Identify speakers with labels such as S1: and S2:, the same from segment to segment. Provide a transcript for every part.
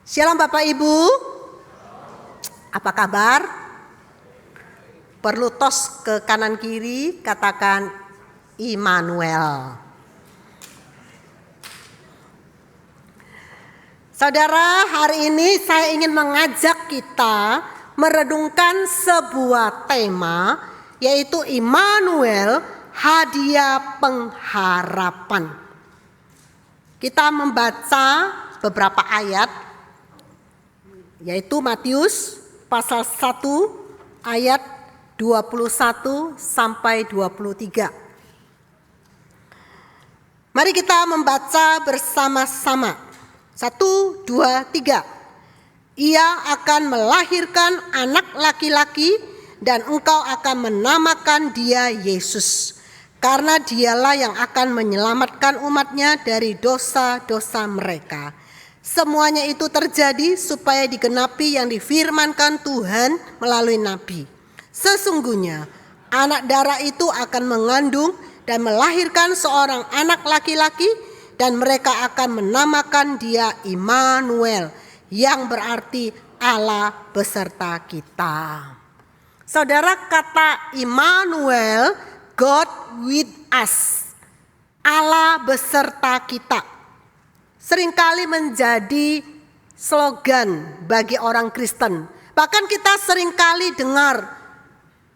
S1: Shalom Bapak Ibu, apa kabar? Perlu tos ke kanan kiri, katakan Immanuel. Saudara, hari ini saya ingin mengajak kita merenungkan sebuah tema, yaitu Immanuel, hadiah pengharapan. Kita membaca beberapa ayat, yaitu Matius pasal 1 ayat 21 sampai 23. Mari kita membaca bersama-sama. 1, 2, 3. Ia akan melahirkan anak laki-laki dan engkau akan menamakan dia Yesus. Karena dialah yang akan menyelamatkan umatnya dari dosa-dosa mereka. Semuanya itu terjadi supaya digenapi yang difirmankan Tuhan melalui nabi. Sesungguhnya anak darah itu akan mengandung dan melahirkan seorang anak laki-laki dan mereka akan menamakan dia Immanuel, yang berarti Allah beserta kita. Saudara, kata Immanuel, God with us, Allah beserta kita, seringkali menjadi slogan bagi orang Kristen. Bahkan kita seringkali dengar,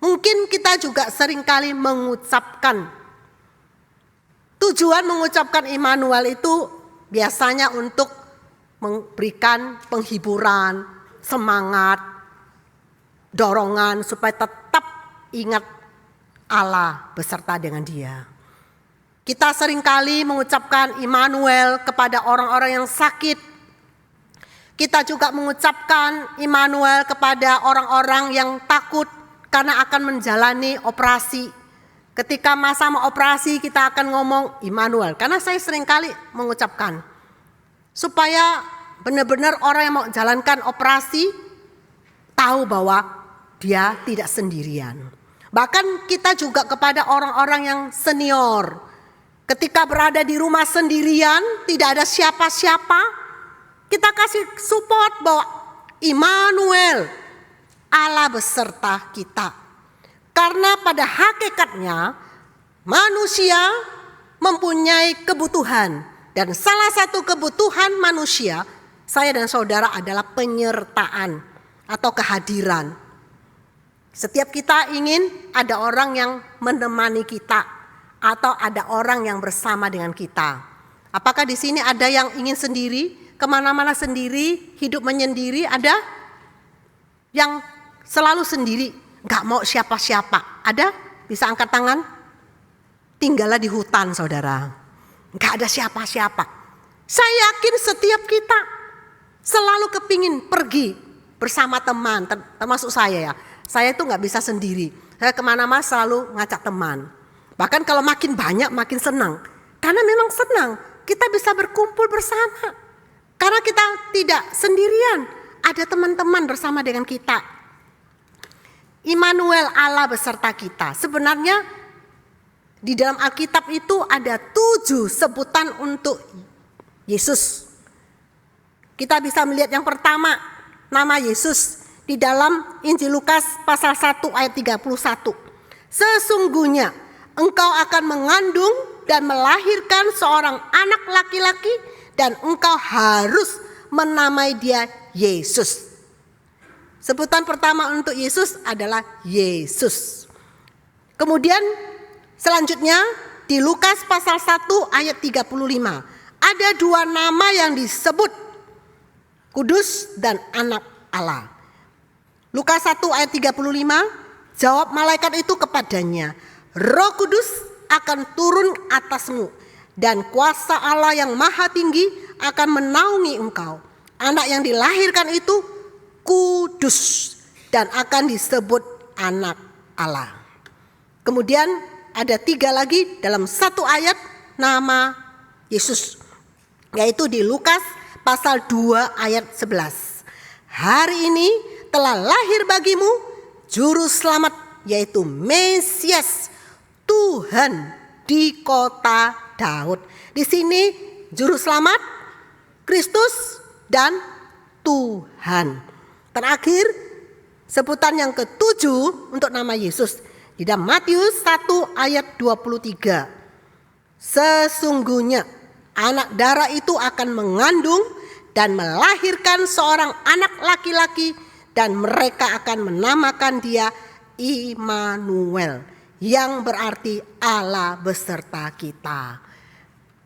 S1: mungkin kita juga seringkali mengucapkan. Tujuan mengucapkan Immanuel itu biasanya untuk memberikan penghiburan, semangat, dorongan supaya tetap ingat Allah beserta dengan dia. Kita seringkali mengucapkan Immanuel kepada orang-orang yang sakit. Kita juga mengucapkan Immanuel kepada orang-orang yang takut karena akan menjalani operasi. Ketika masa mau operasi kita akan ngomong Immanuel. Karena saya seringkali mengucapkan. Supaya benar-benar orang yang mau jalankan operasi tahu bahwa dia tidak sendirian. Bahkan kita juga kepada orang-orang yang senior. Ketika berada di rumah sendirian, tidak ada siapa-siapa, kita kasih support bahwa Immanuel, Allah beserta kita. Karena pada hakikatnya manusia mempunyai kebutuhan. Dan salah satu kebutuhan manusia, saya dan saudara, adalah penyertaan atau kehadiran. Setiap kita ingin ada orang yang menemani kita. Atau ada orang yang bersama dengan kita. Apakah di sini ada yang ingin sendiri, kemana-mana sendiri, hidup menyendiri? Ada yang selalu sendiri, gak mau siapa-siapa? Ada? Bisa angkat tangan? Tinggallah di hutan, saudara. Gak ada siapa-siapa. Saya yakin setiap kita selalu kepingin pergi bersama teman, termasuk saya ya. Saya itu gak bisa sendiri. Saya kemana-mana selalu ngajak teman. Bahkan kalau makin banyak makin senang. Karena memang senang kita bisa berkumpul bersama. Karena kita tidak sendirian. Ada teman-teman bersama dengan kita. Immanuel, Allah beserta kita. Sebenarnya di dalam Alkitab itu ada 7 sebutan untuk Yesus. Kita bisa melihat yang pertama, nama Yesus di dalam Injil Lukas pasal 1 ayat 31. Sesungguhnya engkau akan mengandung dan melahirkan seorang anak laki-laki dan engkau harus menamai dia Yesus. Sebutan pertama untuk Yesus adalah Yesus. Kemudian selanjutnya di Lukas pasal 1 ayat 35. Ada 2 nama yang disebut, Kudus dan Anak Allah. Lukas 1 ayat 35, jawab malaikat itu kepadanya, Roh Kudus akan turun atasmu dan kuasa Allah yang maha tinggi akan menaungi engkau. Anak yang dilahirkan itu kudus dan akan disebut anak Allah. Kemudian ada 3 lagi dalam 1 ayat nama Yesus, yaitu di Lukas pasal 2 ayat 11. Hari ini telah lahir bagimu juru selamat, yaitu Mesias, Tuhan di kota Daud. Di sini juru selamat Kristus dan Tuhan. Terakhir, sebutan yang ketujuh untuk nama Yesus. Di dalam Matius 1 ayat 23. Sesungguhnya anak darah itu akan mengandung dan melahirkan seorang anak laki-laki, dan mereka akan menamakan dia Immanuel, yang berarti Allah beserta kita,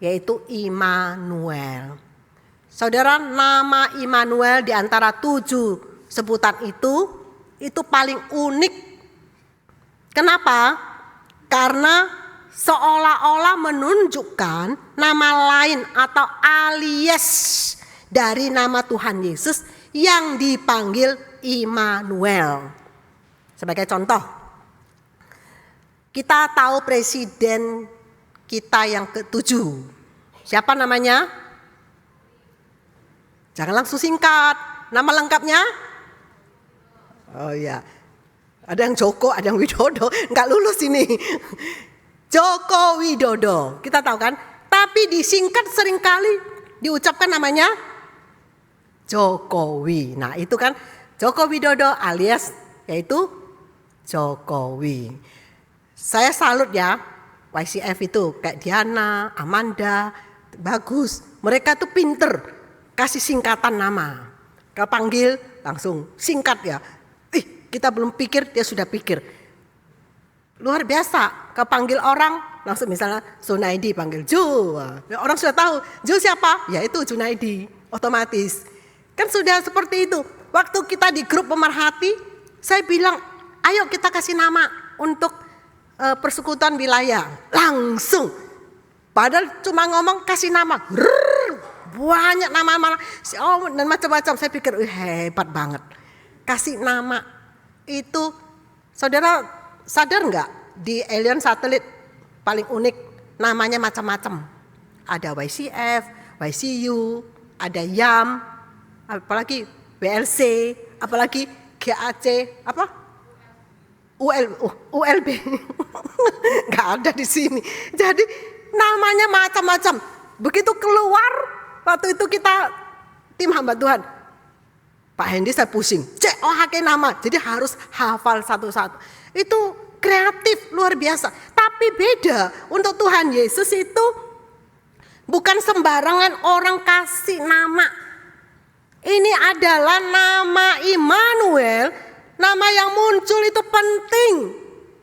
S1: yaitu Immanuel. Saudara, nama Immanuel di antara 7 sebutan itu paling unik. Kenapa? Karena seolah-olah menunjukkan nama lain atau alias dari nama Tuhan Yesus yang dipanggil Immanuel. Sebagai contoh, kita tahu presiden kita yang ke-7. Siapa namanya? Jangan langsung singkat. Nama lengkapnya? Oh iya, ada yang Joko, ada yang Widodo, nggak lulus ini. Joko Widodo, kita tahu kan? Tapi disingkat seringkali diucapkan namanya Jokowi. Nah itu kan Joko Widodo alias yaitu Jokowi. Saya salut ya, YCF itu kayak Diana, Amanda, bagus. Mereka tuh pinter kasih singkatan nama. Kalau panggil langsung singkat ya. Kita belum pikir, dia sudah pikir. Luar biasa. Kalau panggil orang, langsung misalnya Junaidi panggil Ju. Orang sudah tahu, Ju siapa? Ya itu Junaidi, otomatis. Kan sudah seperti itu. Waktu kita di grup pemerhati, saya bilang, ayo kita kasih nama untuk persekutuan wilayah. Langsung. Padahal cuma ngomong kasih nama. Banyak nama-nama dan macam-macam. Saya pikir, hebat banget. Kasih nama. Itu saudara sadar nggak, di alien satelit paling unik namanya macam-macam. Ada YCF, YCU, ada YAM, apalagi WLC, apalagi GAC, apa? ULB. Nggak ada di sini. Jadi namanya macam-macam. Begitu keluar, waktu itu kita tim hamba Tuhan, Pak Hendy saya pusing, nama, jadi harus hafal satu-satu. Itu kreatif, luar biasa. Tapi beda, untuk Tuhan Yesus itu bukan sembarangan orang kasih nama. Ini adalah nama Immanuel, nama yang muncul itu penting.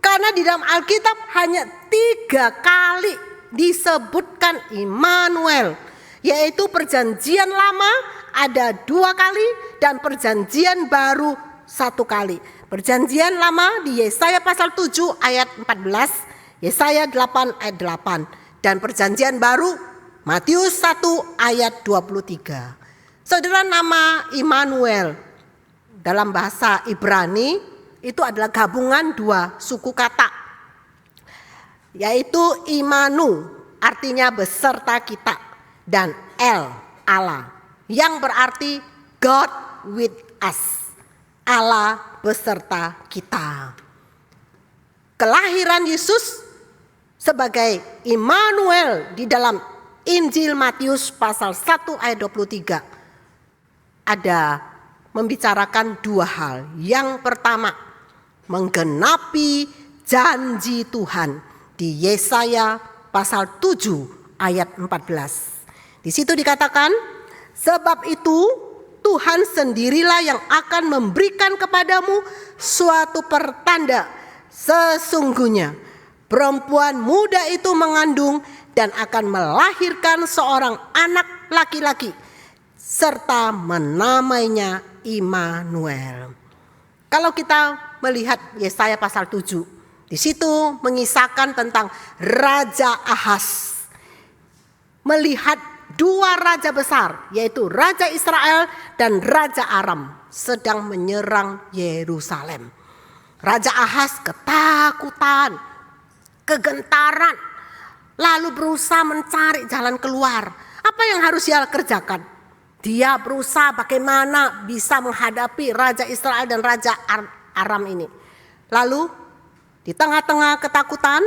S1: Karena di dalam Alkitab hanya 3 kali disebutkan Immanuel. Yaitu perjanjian lama ada 2 kali dan perjanjian baru 1 kali. Perjanjian lama di Yesaya pasal 7 ayat 14, Yesaya 8 ayat 8. Dan perjanjian baru Matius 1 ayat 23. Saudara, nama Immanuel dalam bahasa Ibrani itu adalah gabungan 2 suku kata. Yaitu Immanu artinya beserta kita. Dan Allah yang berarti God with us, Allah beserta kita. Kelahiran Yesus sebagai Immanuel di dalam Injil Matius pasal 1 ayat 23 ada membicarakan 2 hal. Yang pertama, menggenapi janji Tuhan di Yesaya pasal 7 ayat 14. Di situ dikatakan, sebab itu Tuhan sendirilah yang akan memberikan kepadamu suatu pertanda. Sesungguhnya perempuan muda itu mengandung dan akan melahirkan seorang anak laki-laki, serta menamainya Immanuel. Kalau kita melihat Yesaya pasal 7, di situ mengisahkan tentang Raja Ahaz melihat 2 raja besar, yaitu Raja Israel dan Raja Aram sedang menyerang Yerusalem. Raja Ahaz ketakutan, kegentaran, lalu berusaha mencari jalan keluar. Apa yang harus dia kerjakan? Dia berusaha bagaimana bisa menghadapi Raja Israel dan Raja Aram ini. Lalu di tengah-tengah ketakutan,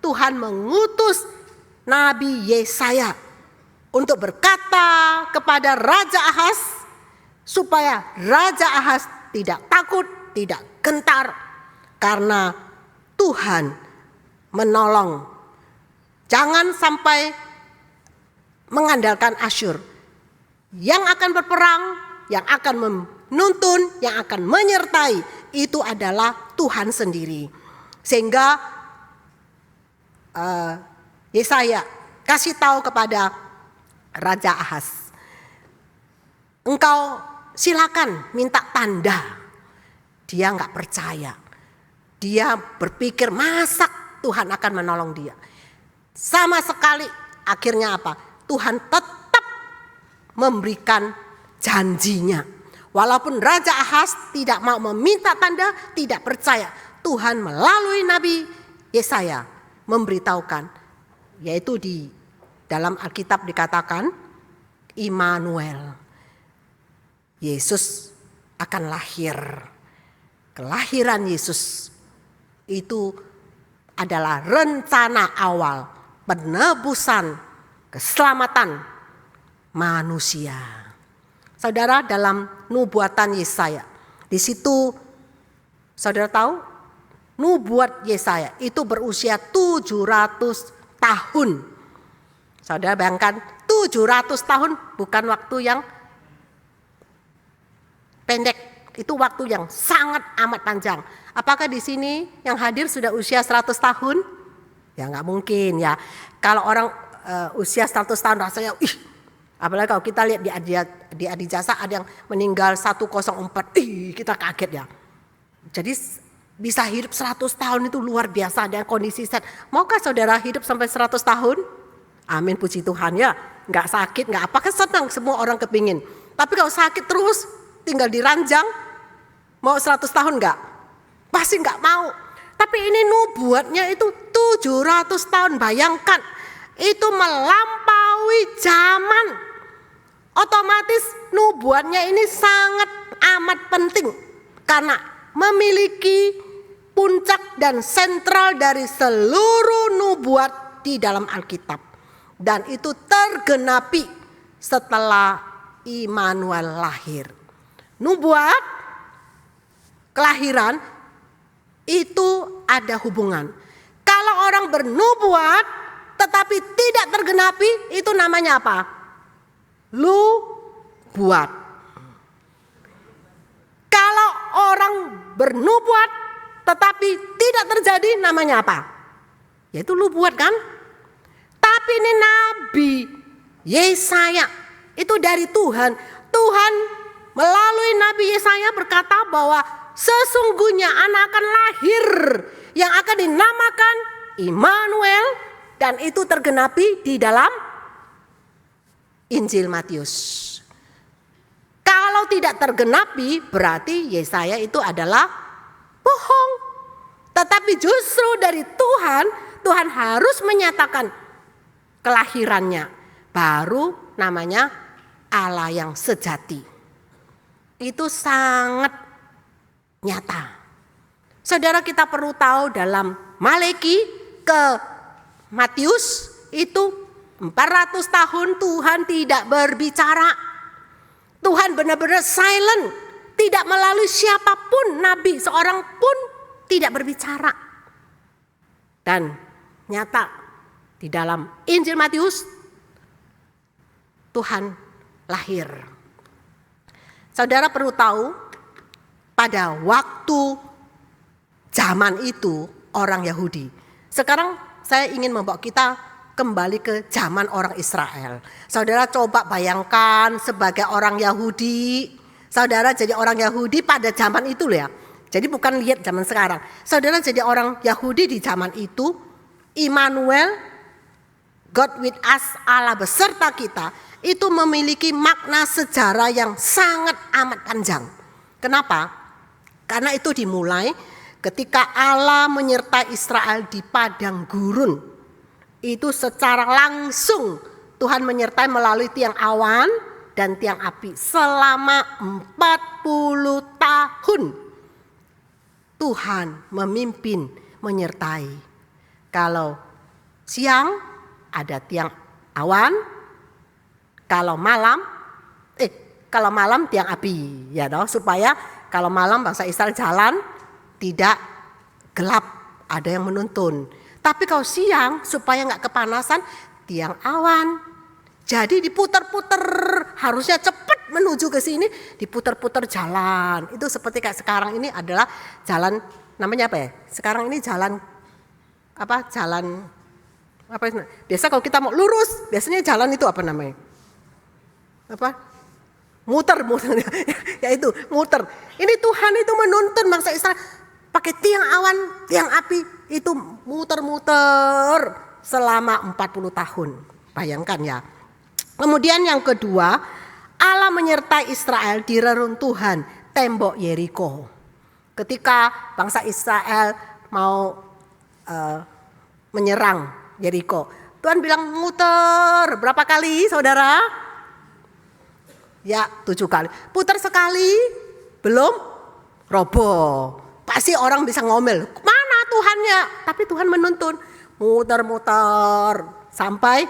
S1: Tuhan mengutus Nabi Yesaya untuk berkata kepada Raja Ahaz supaya Raja Ahaz tidak takut, tidak gentar, karena Tuhan menolong. Jangan sampai mengandalkan Asyur yang akan berperang, yang akan menuntun, yang akan menyertai, itu adalah Tuhan sendiri. Sehingga Yesaya kasih tahu kepada Raja Ahaz, engkau silakan minta tanda. Dia nggak percaya. Dia berpikir masa Tuhan akan menolong dia. Sama sekali, akhirnya apa? Tuhan tetap memberikan janjinya. Walaupun Raja Ahaz tidak mau meminta tanda, tidak percaya, Tuhan melalui Nabi Yesaya memberitahukan, yaitu di dalam Alkitab dikatakan Immanuel, Yesus akan lahir. Kelahiran Yesus itu adalah rencana awal penebusan, keselamatan manusia. Saudara, dalam nubuatan Yesaya, di situ saudara tahu nubuat Yesaya itu berusia 700 tahun. Saudara bayangkan 700 tahun bukan waktu yang pendek, itu waktu yang sangat amat panjang. Apakah di sini yang hadir sudah usia 100 tahun? Ya nggak mungkin ya. Kalau orang usia 100 tahun rasanya, apalagi kalau kita lihat di Adijasa ada yang meninggal 104, kita kaget ya. Jadi bisa hidup 100 tahun itu luar biasa, dan kondisi sehat. Maukah saudara hidup sampai 100 tahun? Amin, puji Tuhan ya. Nggak sakit, nggak apa, kan senang, semua orang kepingin. Tapi kalau sakit terus, tinggal diranjang, mau 100 tahun nggak? Pasti nggak mau. Tapi ini nubuatnya itu 700 tahun, bayangkan. Itu melampaui zaman. Otomatis nubuatnya ini sangat amat penting. Karena memiliki puncak dan sentral dari seluruh nubuat di dalam Alkitab. Dan itu tergenapi setelah Immanuel lahir. Nubuat kelahiran itu ada hubungan. Kalau orang bernubuat tetapi tidak tergenapi, itu namanya apa? Lubuat. Kalau orang bernubuat tetapi tidak terjadi, namanya apa? Yaitu lubuat kan? Tapi ini Nabi Yesaya itu dari Tuhan. Tuhan melalui Nabi Yesaya berkata bahwa sesungguhnya anak akan lahir yang akan dinamakan Immanuel, dan itu tergenapi di dalam Injil Matius. Kalau tidak tergenapi berarti Yesaya itu adalah bohong. Tetapi justru dari Tuhan, Tuhan harus menyatakan kelahirannya, baru namanya Allah yang sejati. Itu sangat nyata. Saudara, kita perlu tahu dalam Maleki ke Matius itu 400 tahun Tuhan tidak berbicara. Tuhan benar-benar silent, tidak melalui siapapun, nabi seorang pun tidak berbicara. Dan nyata di dalam Injil Matius Tuhan lahir. Saudara perlu tahu, pada waktu zaman itu orang Yahudi. Sekarang saya ingin membawa kita kembali ke zaman orang Israel. Saudara coba bayangkan sebagai orang Yahudi. Saudara jadi orang Yahudi pada zaman itu ya. Jadi bukan lihat zaman sekarang. Saudara jadi orang Yahudi di zaman itu. Immanuel, God with us, Allah beserta kita, itu memiliki makna sejarah yang sangat amat panjang. Kenapa? Karena itu dimulai ketika Allah menyertai Israel di padang gurun. Itu secara langsung Tuhan menyertai melalui tiang awan dan tiang api selama 40 tahun. Tuhan memimpin, menyertai. Kalau siang ada tiang awan, kalau malam kalau malam tiang api, ya toh, supaya kalau malam bangsa Israel jalan tidak gelap, ada yang menuntun. Tapi kalau siang supaya nggak kepanasan, tiang awan. Jadi diputar-putar, harusnya cepat menuju ke sini, diputar-putar jalan. Itu seperti kayak sekarang ini adalah jalan, namanya apa ya? Sekarang ini jalan apa? Jalan apa? Biasa kalau kita mau lurus, biasanya jalan itu apa namanya? Apa? Muter. Ya itu, muter. Ini Tuhan itu menuntun bangsa Israel pakai tiang awan, tiang api, itu muter-muter selama 40 tahun. Bayangkan ya. Kemudian yang kedua, Allah menyertai Israel di reruntuhan tembok Yeriko. Ketika bangsa Israel mau menyerang Yeriko, Tuhan bilang muter berapa kali, saudara? Ya 7 kali. Putar sekali belum roboh. Pasti orang bisa ngomel, mana Tuhannya? Tapi Tuhan menuntun, muter-muter sampai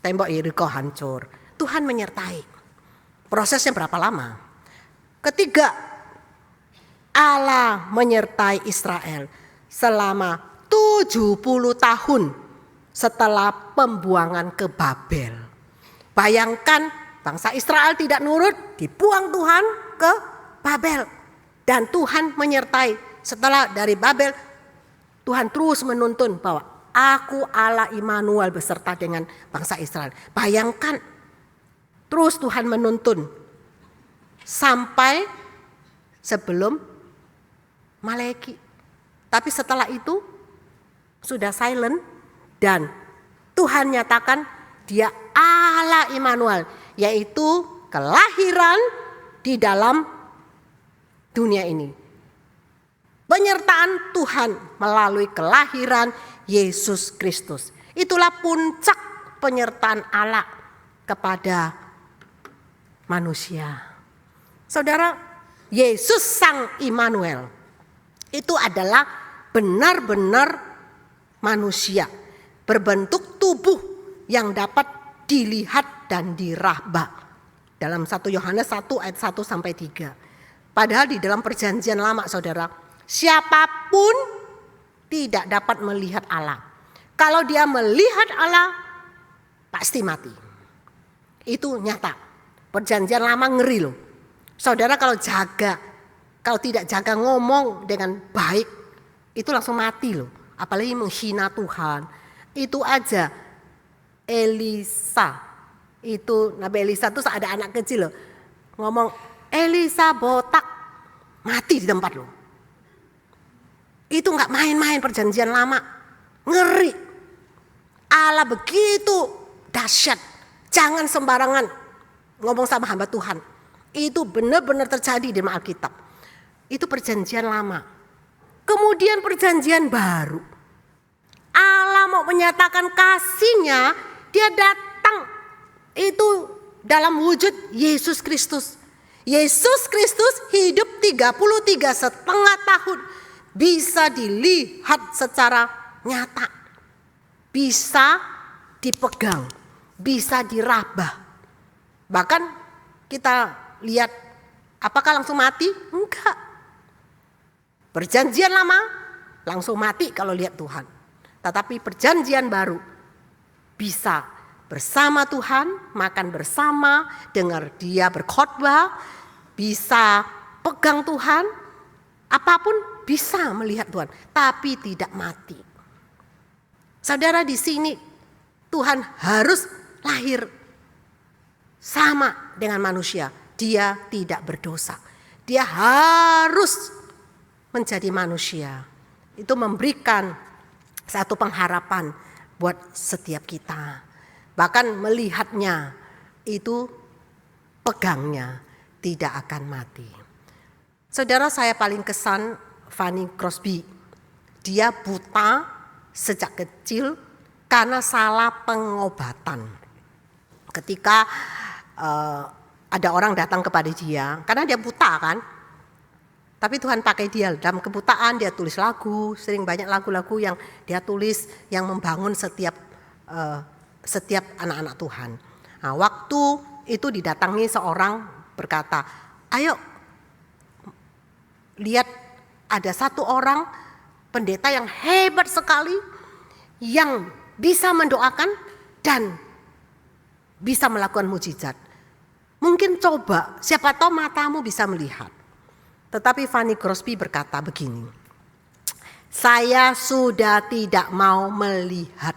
S1: tembok Yeriko hancur. Tuhan menyertai. Prosesnya berapa lama? Ketiga, Allah menyertai Israel selama 70 tahun setelah pembuangan ke Babel. Bayangkan bangsa Israel tidak nurut, dibuang Tuhan ke Babel. Dan Tuhan menyertai. Setelah dari Babel, Tuhan terus menuntun bahwa Aku Allah Immanuel beserta dengan bangsa Israel. Bayangkan terus Tuhan menuntun sampai sebelum Maleki. Tapi setelah itu sudah silent dan Tuhan nyatakan Dia Allah Immanuel, yaitu kelahiran di dalam dunia ini. Penyertaan Tuhan melalui kelahiran Yesus Kristus. Itulah puncak penyertaan Allah kepada manusia. Saudara, Yesus Sang Immanuel itu adalah benar-benar manusia berbentuk tubuh yang dapat dilihat dan diraba. Dalam 1 Yohanes 1 ayat 1 sampai 3. Padahal di dalam perjanjian lama, saudara, siapapun tidak dapat melihat Allah. Kalau dia melihat Allah, pasti mati. Itu nyata. Perjanjian lama ngeri loh. Saudara kalau tidak jaga ngomong dengan baik, itu langsung mati loh. Apalagi menghina Tuhan. Itu aja Elisa. Itu Nabi Elisa tuh ada anak kecil loh. Ngomong, Elisa botak. Mati di tempat loh. Itu gak main-main perjanjian lama. Ngeri. Allah begitu dahsyat. Jangan sembarangan ngomong sama hamba Tuhan. Itu benar-benar terjadi di Alkitab. Itu perjanjian lama. Kemudian perjanjian baru. Allah mau menyatakan kasihnya. Dia datang. Itu dalam wujud Yesus Kristus. Yesus Kristus hidup 33,5 tahun. Bisa dilihat secara nyata, bisa dipegang, bisa diraba. Bahkan kita lihat, apakah langsung mati? Enggak. Perjanjian lama langsung mati kalau lihat Tuhan. Tetapi perjanjian baru bisa bersama Tuhan, makan bersama, dengar Dia berkhotbah, bisa pegang Tuhan, apapun bisa melihat Tuhan, tapi tidak mati. Saudara, di sini Tuhan harus lahir sama dengan manusia. Dia tidak berdosa. Dia harus menjadi manusia. Itu memberikan satu pengharapan buat setiap kita. Bahkan melihatnya itu pegangnya tidak akan mati. Saudara, saya paling kesan Fanny Crosby. Dia buta sejak kecil karena salah pengobatan. Ketika ada orang datang kepada dia, karena dia buta kan. Tapi Tuhan pakai dia dalam kebutaan, dia tulis lagu, sering banyak lagu-lagu yang dia tulis yang membangun setiap anak-anak Tuhan. Nah, waktu itu didatangi seorang berkata, ayo lihat ada satu orang pendeta yang hebat sekali yang bisa mendoakan dan bisa melakukan mujizat. Mungkin coba, siapa tahu matamu bisa melihat. Tetapi Fanny Crosby berkata begini, saya sudah tidak mau melihat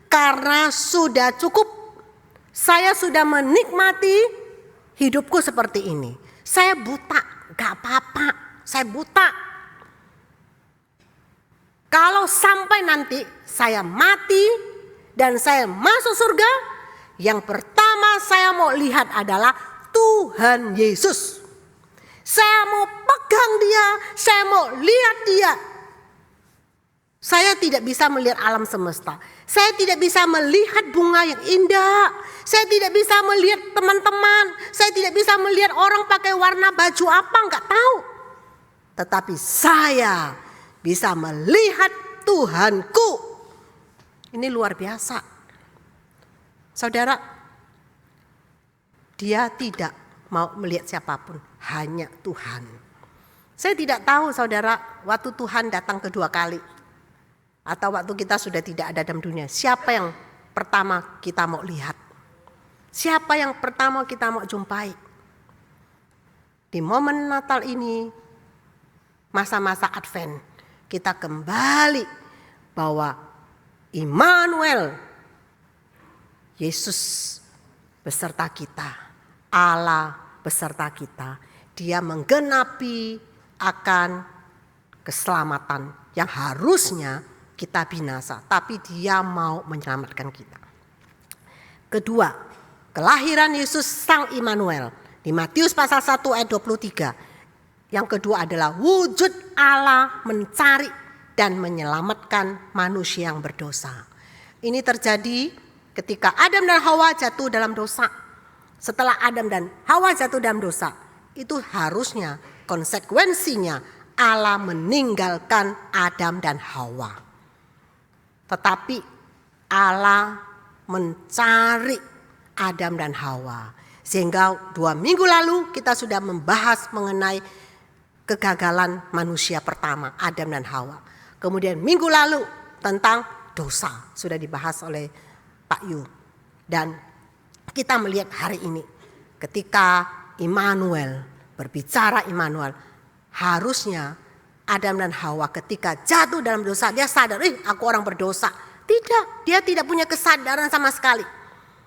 S1: karena sudah cukup. Saya sudah menikmati hidupku seperti ini. Saya buta, gak apa-apa, saya buta. Kalau sampai nanti saya mati dan saya masuk surga, yang pertama saya mau lihat adalah Tuhan Yesus. Saya mau pegang dia, saya mau lihat dia. Saya tidak bisa melihat alam semesta. Saya tidak bisa melihat bunga yang indah. Saya tidak bisa melihat teman-teman. Saya tidak bisa melihat orang pakai warna baju apa, enggak tahu. Tetapi saya bisa melihat Tuhanku. Ini luar biasa. Saudara, dia tidak mau melihat siapapun, hanya Tuhan. Saya tidak tahu saudara, waktu Tuhan datang kedua kali, atau waktu kita sudah tidak ada dalam dunia, siapa yang pertama kita mau lihat? Siapa yang pertama kita mau jumpai? Di momen Natal ini, masa-masa Advent, kita kembali bahwa Immanuel, Yesus beserta kita, Allah beserta kita. Dia menggenapi akan keselamatan yang harusnya kita binasa, tapi dia mau menyelamatkan kita. Kedua, kelahiran Yesus Sang Immanuel di Matius pasal 1 ayat 23. Yang kedua adalah wujud Allah mencari dan menyelamatkan manusia yang berdosa. Ini terjadi ketika Adam dan Hawa jatuh dalam dosa. Setelah Adam dan Hawa jatuh dalam dosa, itu harusnya konsekuensinya Allah meninggalkan Adam dan Hawa. Tetapi Allah mencari Adam dan Hawa. Sehingga 2 minggu lalu kita sudah membahas mengenai kegagalan manusia pertama, Adam dan Hawa. Kemudian minggu lalu tentang dosa sudah dibahas oleh Pak Yu. Dan kita melihat hari ini ketika Immanuel, berbicara Immanuel, harusnya Adam dan Hawa ketika jatuh dalam dosa, dia sadar, aku orang berdosa. Tidak, dia tidak punya kesadaran sama sekali.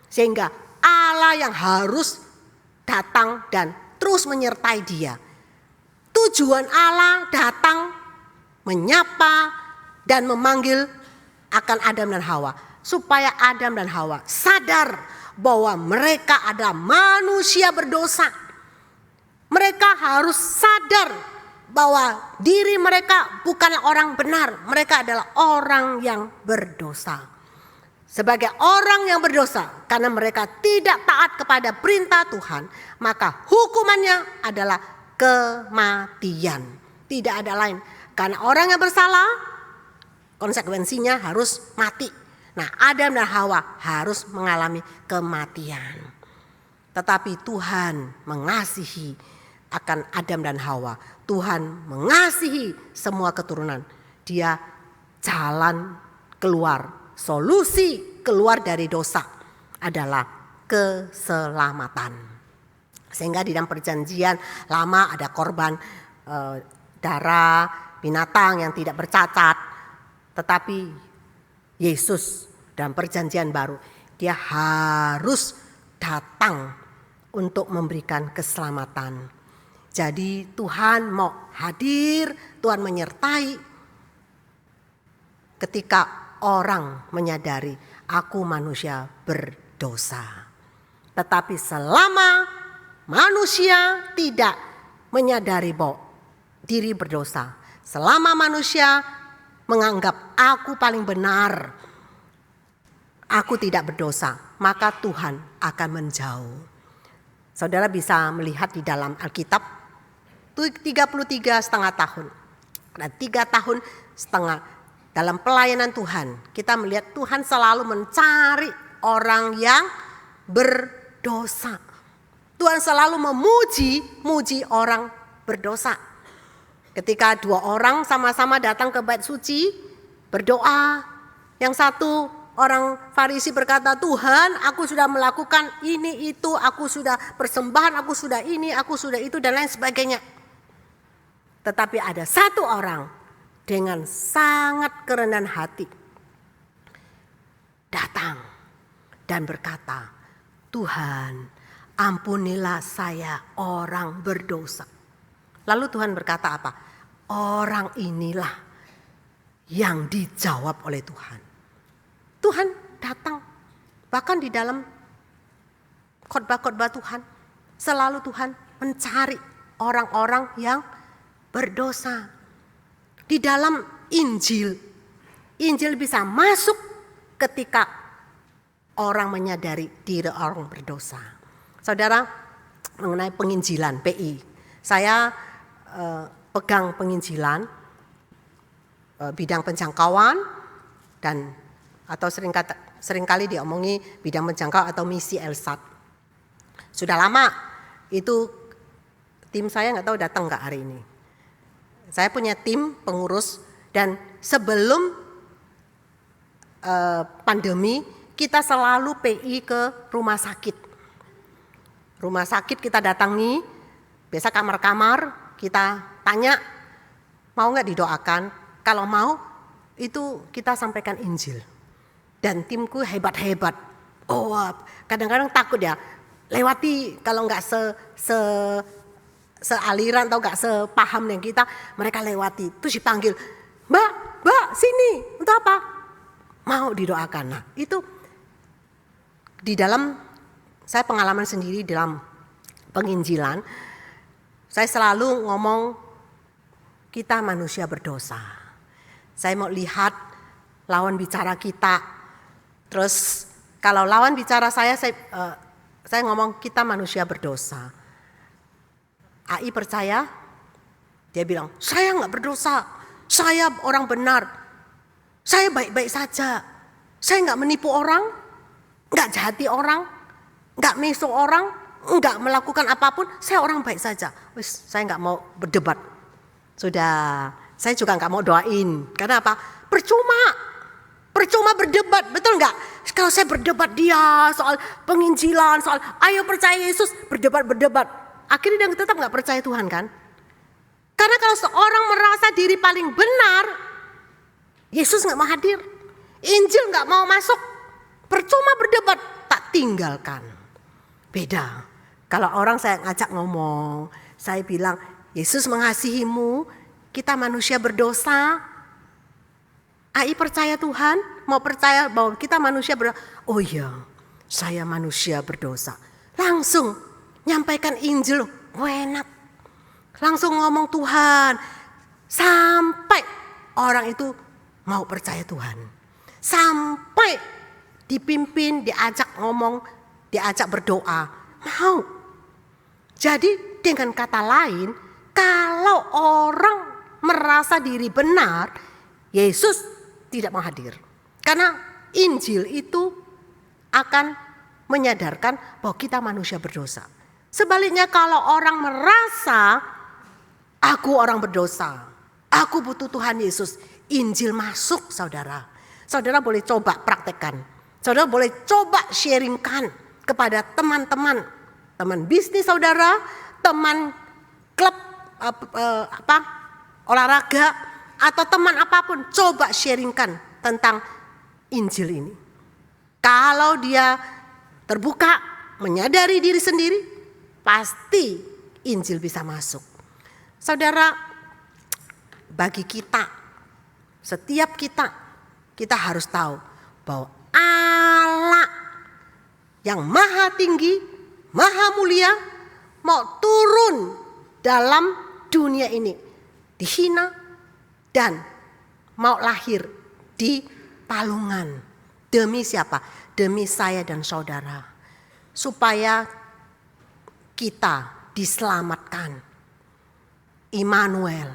S1: Sehingga Allah yang harus datang dan terus menyertai dia. Tujuan Allah datang, menyapa dan memanggil akan Adam dan Hawa. Supaya Adam dan Hawa sadar bahwa mereka adalah manusia berdosa. Mereka harus sadar bahwa diri mereka bukanlah orang benar. Mereka adalah orang yang berdosa. Sebagai orang yang berdosa, karena mereka tidak taat kepada perintah Tuhan, maka hukumannya adalah kematian. Tidak ada lain. Karena orang yang bersalah, konsekuensinya harus mati. Nah, Adam dan Hawa harus mengalami kematian. Tetapi Tuhan mengasihi akan Adam dan Hawa. Tuhan mengasihi semua keturunan. Dia jalan keluar, solusi keluar dari dosa adalah keselamatan. Sehingga di dalam perjanjian lama ada korban darah binatang yang tidak bercacat. Tetapi Yesus dalam perjanjian baru, dia harus datang untuk memberikan keselamatan. Jadi Tuhan mau hadir, Tuhan menyertai ketika orang menyadari aku manusia berdosa. Tetapi selama manusia tidak menyadari bahwa diri berdosa, selama manusia menganggap aku paling benar, aku tidak berdosa, maka Tuhan akan menjauh. Saudara bisa melihat di dalam Alkitab 33,5 tahun. Dan 3,5 tahun dalam pelayanan Tuhan, kita melihat Tuhan selalu mencari orang yang berdosa. berdosa. Tuhan selalu muji orang berdosa. Ketika dua orang sama-sama datang ke bait suci, berdoa. Yang satu orang Farisi berkata, Tuhan, aku sudah melakukan ini, itu, aku sudah persembahan, aku sudah ini, aku sudah itu, dan lain sebagainya. Tetapi ada satu orang dengan sangat kerendahan hati datang dan berkata, Tuhan, ampunilah saya orang berdosa. Lalu Tuhan berkata apa? Orang inilah yang dijawab oleh Tuhan. Tuhan datang, bahkan di dalam khotbah-khotbah Tuhan, selalu Tuhan mencari orang-orang yang berdosa. Di dalam Injil bisa masuk ketika orang menyadari diri orang berdosa. Saudara, mengenai penginjilan PI, saya pegang penginjilan bidang penjangkauan dan atau seringkali diomongi bidang penjangkau atau misi Elsat. Sudah lama itu tim saya nggak tahu datang nggak hari ini. Saya punya tim pengurus dan sebelum pandemi kita selalu PI ke rumah sakit. Rumah sakit kita datangi, biasa kamar-kamar kita tanya, mau nggak didoakan? Kalau mau, itu kita sampaikan Injil. Dan timku hebat-hebat. Oh, kadang-kadang takut ya, lewati kalau nggak sealiran atau nggak sepaham yang kita, mereka lewati. Terus dipanggil, Mbak, sini, untuk apa? Mau didoakan. Nah, itu di dalam saya pengalaman sendiri dalam penginjilan, saya selalu ngomong kita manusia berdosa. Saya mau lihat lawan bicara kita. Terus kalau lawan bicara saya ngomong kita manusia berdosa. AI percaya? Dia bilang, saya nggak berdosa. Saya orang benar. Saya baik-baik saja. Saya nggak menipu orang, nggak jahati orang, nggak meso orang, nggak melakukan apapun, saya orang baik saja. Saya nggak mau berdebat. Sudah, saya juga nggak mau doain. Karena apa? Percuma berdebat, betul nggak? Kalau saya berdebat dia soal penginjilan, soal ayo percaya Yesus, berdebat. Akhirnya dia tetap nggak percaya Tuhan kan? Karena kalau seorang merasa diri paling benar, Yesus nggak mau hadir, Injil nggak mau masuk, percuma berdebat, tak tinggalkan. Beda. Kalau orang saya ngajak ngomong, saya bilang Yesus mengasihimu, kita manusia berdosa. AI percaya Tuhan, mau percaya bahwa kita manusia berdosa. Oh iya, saya manusia berdosa. Langsung nyampaikan Injil, enak. Langsung ngomong Tuhan, sampai orang itu mau percaya Tuhan. Sampai dipimpin, diajak ngomong, diajak berdoa, mau. Jadi dengan kata lain, kalau orang merasa diri benar, Yesus tidak mau hadir. Karena Injil itu akan menyadarkan bahwa kita manusia berdosa. Sebaliknya kalau orang merasa, aku orang berdosa, aku butuh Tuhan Yesus, Injil masuk saudara. Saudara boleh coba praktekkan. Saudara boleh coba sharingkan kepada teman-teman, teman bisnis saudara, teman klub olahraga atau teman apapun, coba sharingkan tentang Injil ini. Kalau dia terbuka, menyadari diri sendiri, pasti Injil bisa masuk. Saudara, bagi kita, setiap kita harus tahu bahwa Allah yang maha tinggi, maha mulia, mau turun dalam dunia ini, dihina dan mau lahir di palungan. Demi siapa? Demi saya dan saudara. Supaya kita diselamatkan. Immanuel,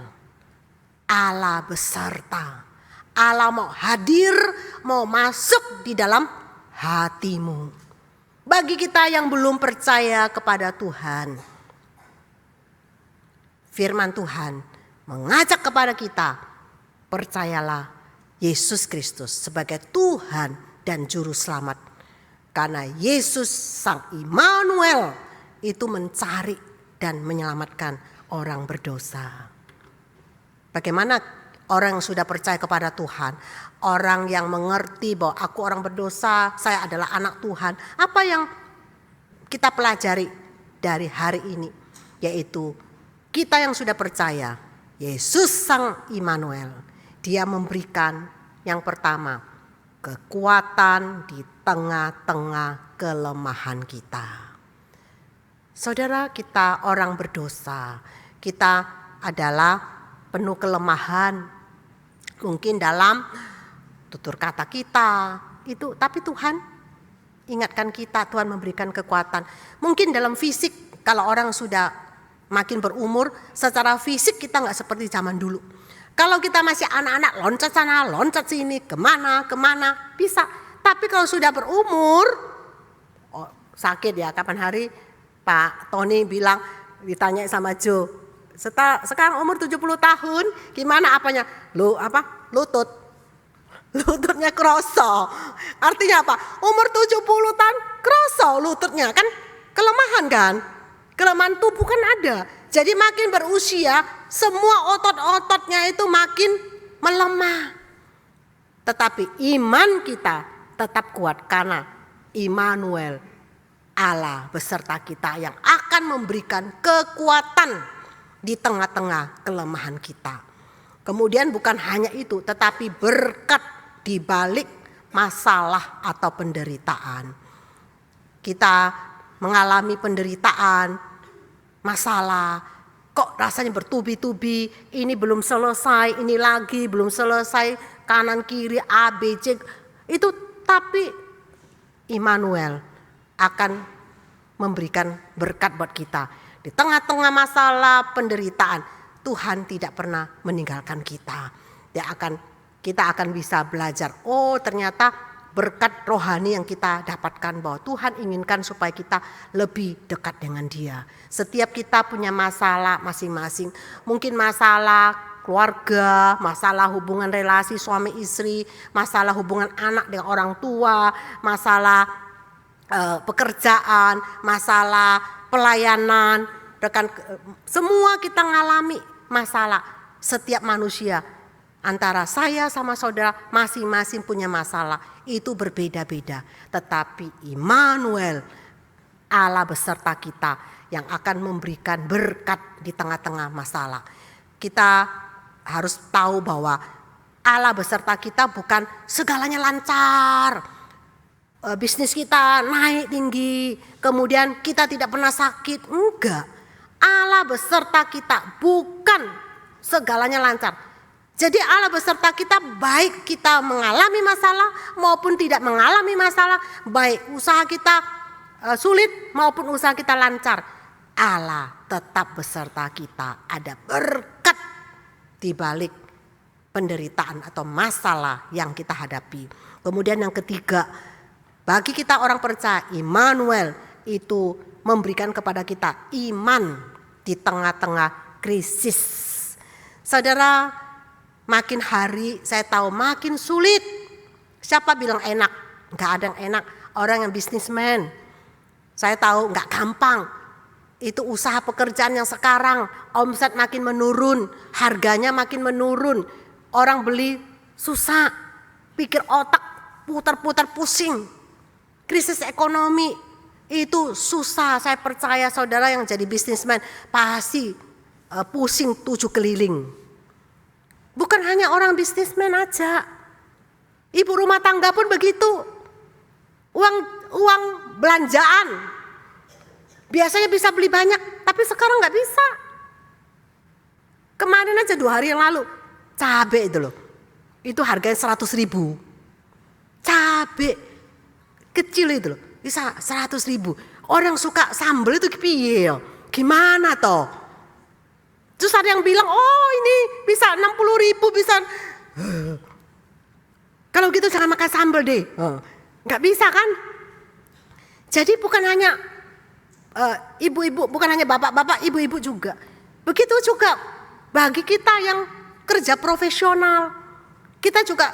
S1: Allah beserta. Allah mau hadir, mau masuk di dalam hatimu. Bagi kita yang belum percaya kepada Tuhan, firman Tuhan mengajak kepada kita, percayalah Yesus Kristus sebagai Tuhan dan Juru Selamat. Karena Yesus Sang Immanuel itu mencari dan menyelamatkan orang berdosa. Bagaimana orang yang sudah percaya kepada Tuhan, orang yang mengerti bahwa aku orang berdosa, saya adalah anak Tuhan. Apa yang kita pelajari dari hari ini? Yaitu kita yang sudah percaya, Yesus Sang Immanuel, Dia memberikan yang pertama, kekuatan di tengah-tengah kelemahan kita. Saudara, kita orang berdosa, kita adalah penuh kelemahan. Mungkin dalam tutur kata kita itu, tapi Tuhan ingatkan kita, Tuhan memberikan kekuatan. Mungkin dalam fisik, kalau orang sudah makin berumur, secara fisik kita nggak seperti zaman dulu. Kalau kita masih anak-anak, loncat sana, loncat sini, kemana, bisa. Tapi kalau sudah berumur, sakit ya, kapan hari Pak Tony bilang, ditanya sama Joe, sekarang umur 70 tahun, gimana apanya? Lututnya kroso. Artinya apa? Umur 70 tahun kroso lututnya, kan kelemahan kan? Kelemahan tubuh kan ada. Jadi makin berusia, semua otot-ototnya itu makin melemah. Tetapi iman kita tetap kuat karena Immanuel, Allah beserta kita yang akan memberikan kekuatan di tengah-tengah kelemahan kita. Kemudian bukan hanya itu, tetapi berkat di balik masalah atau penderitaan. Kita mengalami penderitaan, masalah, kok rasanya bertubi-tubi, ini belum selesai, ini lagi belum selesai, kanan kiri A, B, C, itu tapi Immanuel akan memberikan berkat buat kita. Di tengah-tengah masalah penderitaan, Tuhan tidak pernah meninggalkan kita. Kita akan bisa belajar, oh ternyata berkat rohani yang kita dapatkan bahwa Tuhan inginkan supaya kita lebih dekat dengan Dia. Setiap kita punya masalah masing-masing. Mungkin masalah keluarga, masalah hubungan relasi suami istri, masalah hubungan anak dengan orang tua, masalah pekerjaan, masalah pelayanan, semua kita ngalami masalah. Setiap manusia, antara saya sama saudara masing-masing punya masalah. Itu berbeda-beda. Tetapi Immanuel, Allah beserta kita yang akan memberikan berkat di tengah-tengah masalah. Kita harus tahu bahwa Allah beserta kita bukan segalanya lancar. Bisnis kita naik tinggi, kemudian kita tidak pernah sakit. Enggak. Allah beserta kita bukan segalanya lancar. Jadi Allah beserta kita baik kita mengalami masalah maupun tidak mengalami masalah. Baik usaha kita sulit maupun usaha kita lancar. Allah tetap beserta kita. Ada berkat di balik penderitaan atau masalah yang kita hadapi. Kemudian yang ketiga, bagi kita orang percaya, Immanuel itu memberikan kepada kita iman di tengah-tengah krisis. Saudara, makin hari saya tahu makin sulit. Siapa bilang enak? Enggak ada yang enak. Orang yang bisnismen, saya tahu enggak gampang. Itu usaha pekerjaan yang sekarang omset makin menurun, harganya makin menurun. Orang beli susah, pikir otak putar-putar pusing. Krisis ekonomi itu susah. Saya percaya saudara yang jadi bisnismen pasti pusing 7 keliling. Bukan hanya orang bisnismen aja. Ibu rumah tangga pun begitu. Uang belanjaan. Biasanya bisa beli banyak, tapi sekarang gak bisa. Kemarin aja 2 hari yang lalu, cabai itu loh. Itu harganya 100.000. Cabai kecil itu loh, bisa 100.000. Orang suka sambal itu piye? Gimana toh? Terus ada yang bilang, oh ini bisa 60.000 bisa. Kalau gitu jangan makan sambal deh. Gak bisa kan? Jadi bukan hanya ibu-ibu, bukan hanya bapak-bapak, ibu-ibu juga. Begitu juga bagi kita yang kerja profesional. Kita juga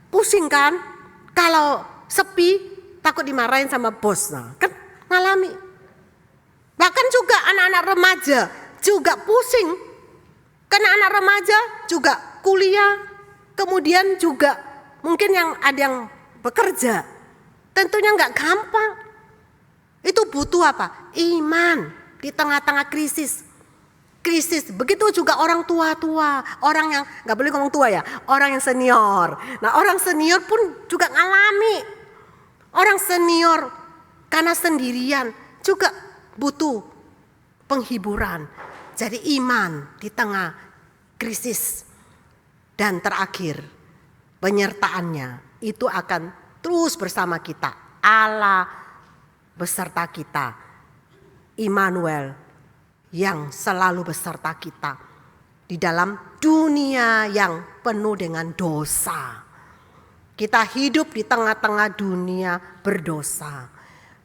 S1: pusing kan kalau sepi, takut dimarahin sama bos. Nah, kan ngalami. Bahkan juga anak-anak remaja juga pusing. Karena anak remaja juga kuliah, kemudian juga mungkin yang ada yang bekerja. Tentunya nggak gampang. Itu butuh apa? Iman di tengah-tengah krisis. Begitu juga orang tua-tua, orang yang nggak boleh ngomong tua ya, orang yang senior. Nah, orang senior pun juga ngalami. Orang senior karena sendirian juga butuh penghiburan. Jadi iman di tengah krisis. Dan terakhir, penyertaannya itu akan terus bersama kita. Allah beserta kita. Immanuel yang selalu beserta kita di dalam dunia yang penuh dengan dosa. Kita hidup di tengah-tengah dunia berdosa.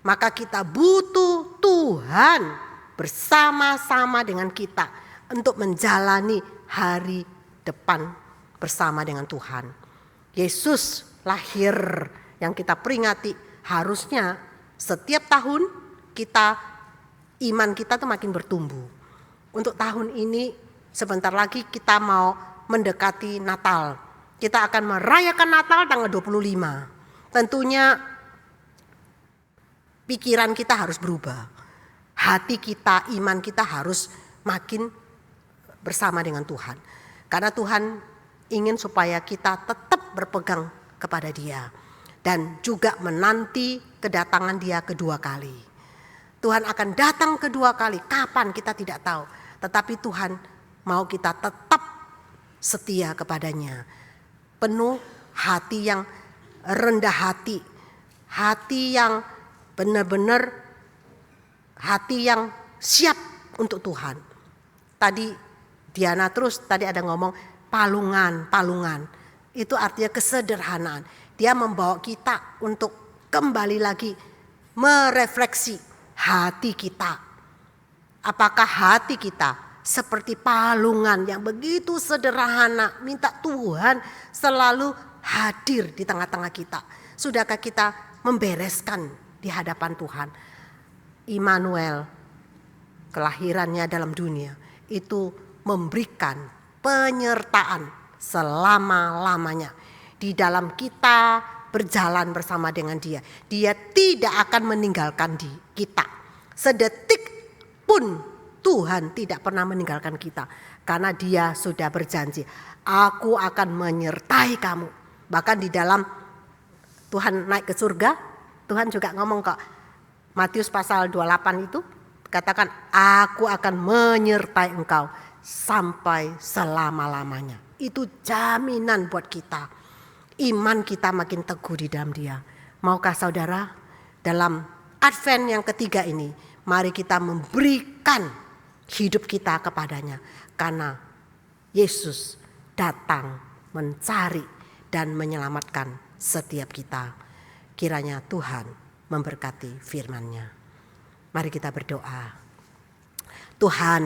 S1: Maka kita butuh Tuhan bersama-sama dengan kita untuk menjalani hari depan bersama dengan Tuhan. Yesus lahir yang kita peringati, harusnya setiap tahun iman kita tuh makin bertumbuh. Untuk tahun ini sebentar lagi kita mau mendekati Natal. Kita akan merayakan Natal tanggal 25. Tentunya pikiran kita harus berubah. Hati kita, iman kita harus makin bersama dengan Tuhan. Karena Tuhan ingin supaya kita tetap berpegang kepada Dia. Dan juga menanti kedatangan Dia kedua kali. Tuhan akan datang kedua kali, kapan kita tidak tahu. Tetapi Tuhan mau kita tetap setia kepadanya. Penuh hati yang rendah hati. Hati yang benar-benar hati yang siap untuk Tuhan. Tadi Diana tadi ada ngomong palungan. Itu artinya kesederhanaan. Dia membawa kita untuk kembali lagi merefleksi hati kita. Apakah hati kita seperti palungan yang begitu sederhana, minta Tuhan selalu hadir di tengah-tengah kita. Sudahkah kita membereskan di hadapan Tuhan? Immanuel, kelahirannya dalam dunia, itu memberikan penyertaan selama-lamanya. Di dalam kita berjalan bersama dengan Dia. Dia tidak akan meninggalkan kita. Sedetik pun Tuhan tidak pernah meninggalkan kita. Karena Dia sudah berjanji, aku akan menyertai kamu. Bahkan di dalam Tuhan naik ke surga, Tuhan juga ngomong kok, Matius pasal 28 itu katakan, aku akan menyertai engkau sampai selama-lamanya. Itu jaminan buat kita. Iman kita makin teguh di dalam Dia. Maukah saudara, dalam Advent yang ketiga ini, mari kita memberikan hidup kita kepadanya. Karena Yesus datang mencari dan menyelamatkan setiap kita. Kiranya Tuhan memberkati firman-Nya. Mari kita berdoa. Tuhan,